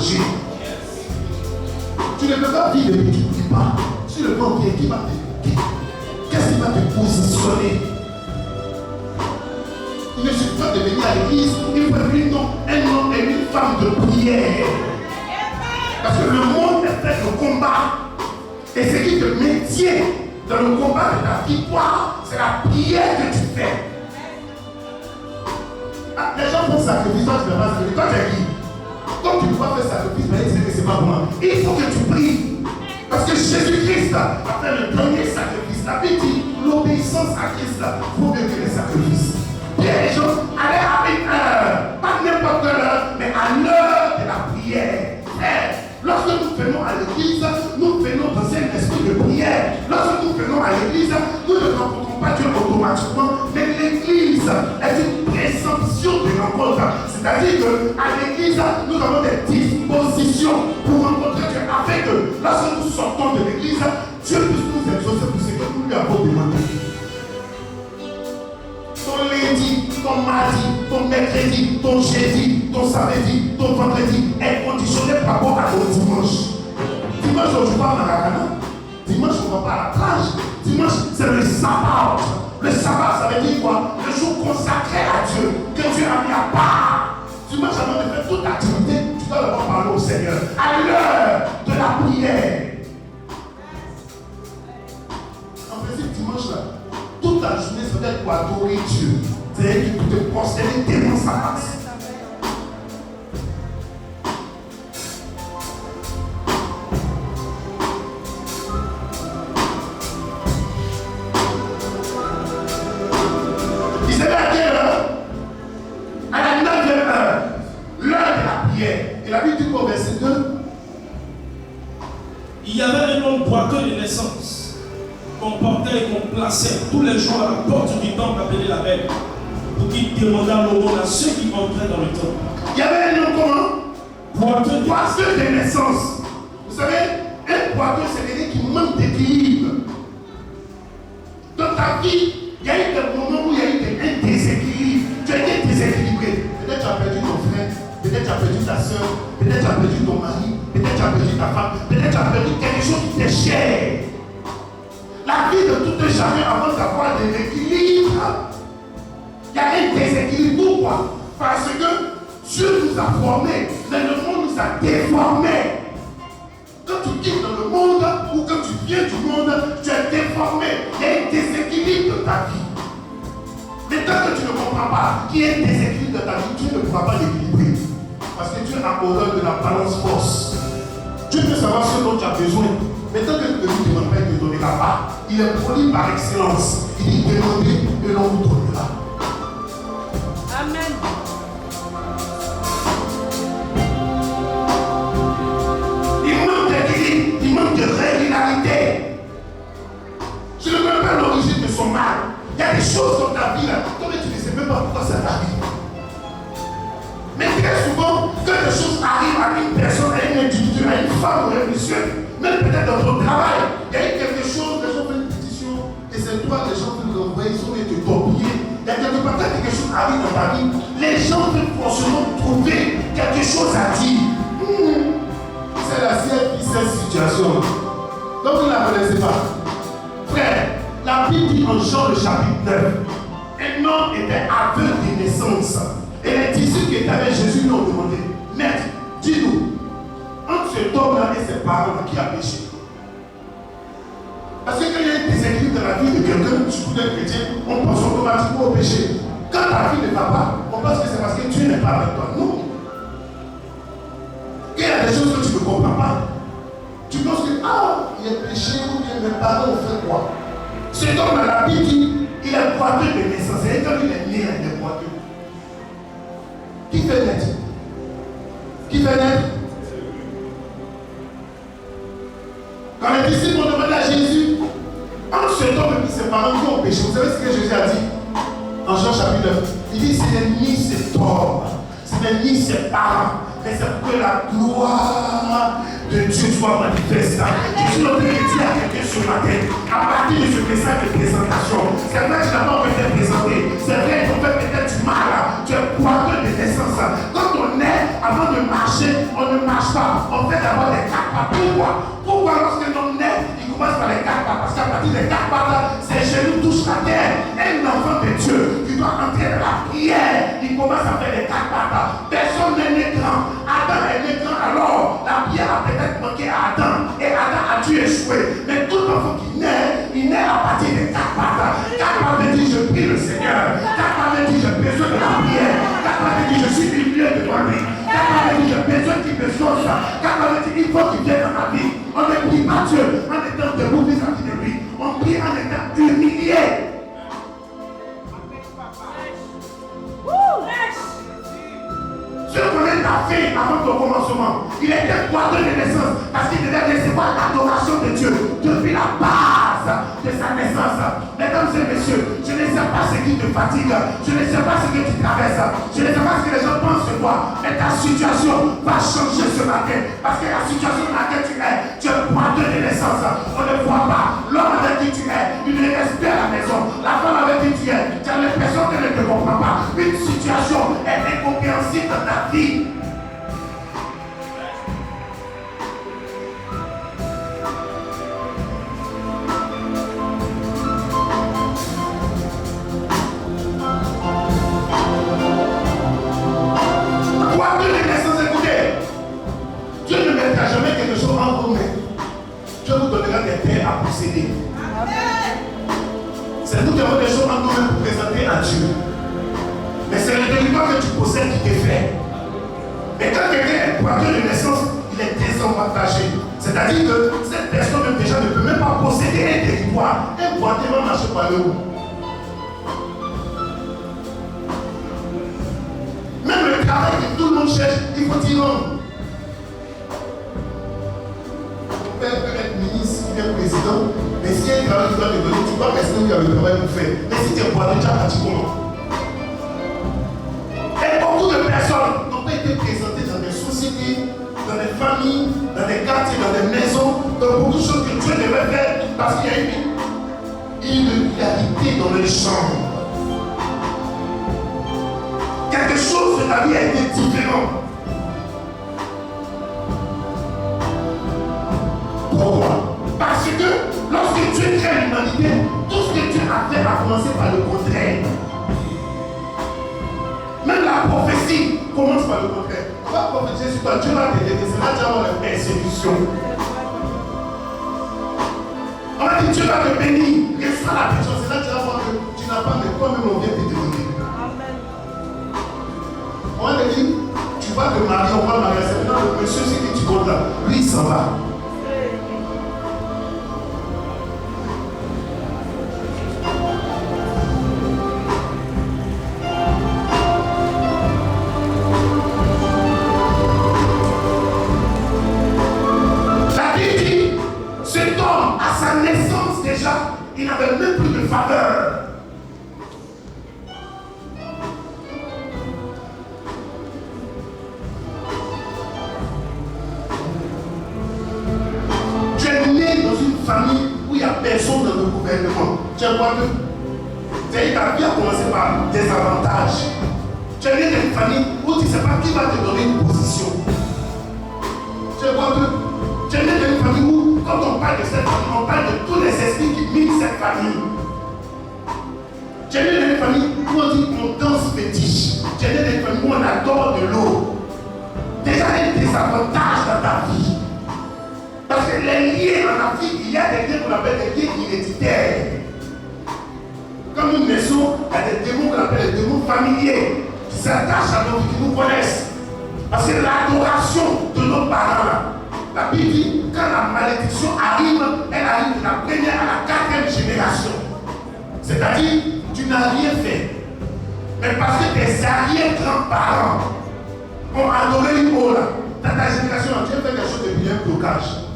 changer. Tu ne peux pas vivre et tu ne pries pas. Si le corps vient, qui va te... Qu'est-ce qui va te positionner? Il ne suffit pas de venir à l'église, il faut être un homme et une femme de prière. Parce que le monde est fait de combat. Et ce qui te maintient dans le combat de ta victoire, c'est la prière que tu fais. Ah, les gens font sacrifice, toi tu ne fais pas sacrifice. Toi tu es qui? Comme tu ne peux pas faire sacrifice, mais c'est que c'est pas pour moi. Il faut que tu pries. Parce que Jésus-Christ a fait le dernier sacrifice. La Bible dit l'obéissance à Christ vaut mieux que les sacrifices. Pierre et Jean allaient à une heure, pas n'importe quelle heure, mais à l'heure de la prière. Lorsque nous venons à l'église, nous venons dans un esprit de prière. Lorsque nous venons à l'église, nous ne rencontrons pas Dieu automatiquement, mais l'église est une présomption de rencontre. C'est-à-dire qu'à l'église, nous avons des dispositions pour rencontrer Dieu, afin que lorsque nous sortons de l'église, Dieu puisse nous exaucer pour ce que nous lui avons demandé. Ton lundi, ton mardi, ton mercredi, ton jeudi, ton samedi, ton vendredi est conditionné par rapport à ton dimanche. Dimanche, on ne joue pas à Maracana. Dimanche, on ne va pas à la plage. Dimanche, c'est le sabbat. Le sabbat, ça veut dire quoi? Le jour consacré à Dieu, que Dieu a mis à part. Dimanche, avant de faire toute activité, tu dois d'abord parler au Seigneur. À l'heure de la prière. En principe, dimanche, là, toute la journée, c'est peut-être pour adorer Dieu. C'est-à-dire qu'il peut te prosterner devant sa face. Il s'est à quelle heure? À la 9e heure. L'heure de la prière. Et la Bible dit qu'au verset 2, il y avait un homme boiteux de naissance qu'on portait et qu'on plaçait tous les jours à la porte du temple appelé la Belle, pour qu'il demandât l'aumône à ceux qui entraient dans le temple. Il y avait un homme comment? Boiteux de naissance. Vous savez, un boiteux, c'est quelqu'un qui manque d'équilibre. Dans ta vie, il y a eu des moments où il y a eu un déséquilibre. Tu as été déséquilibré. Peut-être tu as perdu ton frère, peut-être tu as perdu ta soeur, peut-être tu as perdu ton mari, peut-être tu as perdu ta femme, peut-être tu as perdu quelque chose qui t'est cher. La vie de tout un chacun avant d'avoir de l'équilibre. Il y a un déséquilibre. Pourquoi? Parce que Dieu nous a formés, mais le monde nous a déformés. Quand tu quittes dans le monde ou quand tu viens du monde, tu es déformé. Il y a un déséquilibre de ta vie. Mais tant que tu ne comprends pas qu'il y a un déséquilibre de ta vie, tu ne pourras pas l'équilibrer. Parce que Dieu a horreur de la balance force. Dieu peut savoir ce dont tu as besoin. Mais tant que tu ne lui demandes pas de te donner la part, il est poli par excellence. Il dit demandez et l'on vous donnera. Amen. Il manque d'équilibre, il manque de régularité. Je ne connais pas l'origine de son mal. Il y a des choses dans ta vie là, toi tu ne sais même pas pourquoi ça t'arrive. Mais très souvent, quand des choses arrivent à une personne, à une individu, à une femme ou à un monsieur, même peut-être dans ton travail, il y a eu quelque chose, les gens font une pétition, et c'est toi, les gens veulent l'envoyer, ils sont venus te torpiller. Il y a quelque part, quand quelque chose arrive dans ta vie, les gens veulent forcément trouver quelque chose à dire. C'est la sienne qui cette situation. Donc vous ne la connaissez pas. Frère, la Bible dit en Jean le chapitre 9, un homme était aveugle de naissance. Et les disciples qui étaient avec Jésus lui ont demandé, Maître, dis-nous, entre cet homme-là et ses parents, qui a péché? Parce que quand il y a un déséquilibre dans la vie de quelqu'un, surtout d'un chrétien, on pense automatiquement au péché. Quand ta vie ne va pas, on pense que c'est parce que Dieu n'est pas avec toi. Non. Il y a des choses que tu ne comprends pas. Tu penses que, il y a péché ou bien mes parents ont fait quoi? Cet homme, la Bible dit, il est boiteux de naissance. Et quand il est né, il est boiteux. Qui fait naître? Qui fait naître? Quand les disciples ont demandé à Jésus, entre cet homme et ses parents qui ont péché, vous savez ce que Jésus a dit? En Jean chapitre 9, il dit, ce n'est ni cet homme, ce n'est ni ses parents, mais c'est pour que la gloire de Dieu soit manifeste. Je suis en train de dire à quelqu'un ce matin, à partir de ce message de présentation, c'est vrai que je n'ai pas envie de te présenter, c'est vrai qu'on fait peut-être du mal, tu es boiteux de naissance. Quand on est, avant de marcher, on ne marche pas. On fait d'abord les 4 pas. Pourquoi lorsqu'un homme naît, il commence par les 4 pas? Parce qu'à partir des 4 pas là, ses genoux touchent la terre. Un enfant de Dieu qui doit entrer dans la prière, il commence à faire les 4 pas là. Personne n'est né grand. Adam est né grand, alors la prière a peut-être manqué à Adam. Et Adam a dû échouer. Mais tout enfant qui naît, il naît à partir des 4 pas là. 4 pas veut dire je prie le Seigneur. 4 pas veut dire j'ai besoin de la prière. 4 pas veut dire je suis humilié devant lui. 4 pas veut dire j'ai besoin qu'il me sauve ça. 4 pas veut dire il faut qu'il vienne dans ma vie. On ne prie pas Dieu en étant debout vis-à-vis de lui. On prie en étant humilié. Dieu connaît ta vie avant ton commencement. Il était poitreux de naissance parce qu'il devait recevoir l'adoration de Dieu depuis la base de sa naissance. Mesdames et messieurs, je ne sais pas ce qui te fatigue, je ne sais pas ce que tu traverses, je ne sais pas ce que les gens pensent de toi, mais ta situation va changer ce matin parce que la situation dans laquelle tu es poitreux de naissance. On ne voit pas l'homme avec qui tu es, il ne reste plus à la maison. La femme avec qui tu es, tu as l'impression qu'elle ne te comprend pas. Une situation est incompréhensible dans ta vie. Dieu ne mettra jamais quelque chose en vos mains. Dieu vous donnera des terres à posséder. C'est nous qui avons des choses en nos mains pour présenter à Dieu. Mais c'est le territoire que tu possèdes qui t'est fait. Mais quand quelqu'un est poitreux de naissance, il est désavantagé. C'est-à-dire que cette personne même déjà ne peut même pas posséder un territoire. Un poitreux va marcher par le haut. Même le travail que tout le monde cherche, il faut dire non. Ton père peut être ministre, il est président, mais si il y a un travail qui doit te donner, tu dois rester où il y a le travail pour faire. Mais si tu es poitreux, tu as parti comment? Et beaucoup de personnes n'ont pas été présentées dans des sociétés, dans des familles, dans des quartiers, dans des maisons, dans beaucoup de choses que Dieu devait faire parce qu'il y a une irrégularité dans les chambres. Quelque chose de ta vie a été différent. Pourquoi? Parce que lorsque Dieu crée l'humanité, tout ce que Dieu a fait a commencé par le contraire. Même la prophétie commence par le contraire. On va prophétiser sur toi, Dieu va t'aider, c'est là que tu vas avoir la persécution. On va dire Dieu va te bénir, reçois la personne, c'est là que tu vas voir que tu n'as pas, mais toi-même on vient te demander. On va te dire, tu vas te marier, on va marier, c'est maintenant le monsieur c'est que tu comptes là, lui il s'en va. Il n'avait même plus de faveur. Tu es né dans une famille où il n'y a personne dans le gouvernement. Tu es quoi que ta vie a commencé par des avantages. Tu es né dans une famille où tu ne sais pas qui va te donner une position. Tu es quoi que tu es né dans une famille où, quand on parle de cette famille, on parle de tous les esprits qui minent cette famille. Tu es né dans une famille où on dit qu'on danse fétiche. Tu es né dans une famille où on adore de l'eau. Déjà, il y a des désavantages dans ta vie. Parce que les liens en Afrique, il y a des liens qu'on appelle des liens héréditaires. Comme une maison, il y a des démons qu'on appelle des démons familiers qui s'attachent à nos vies, qui nous connaissent. Parce que l'adoration de nos parents, la Bible dit, quand la malédiction arrive, elle arrive de la première à la 4e génération. C'est-à-dire, tu n'as rien fait. Mais parce que tes arrière-grands-parents ont adoré l'Imola, dans ta génération, tu as fait quelque chose de bien blocage.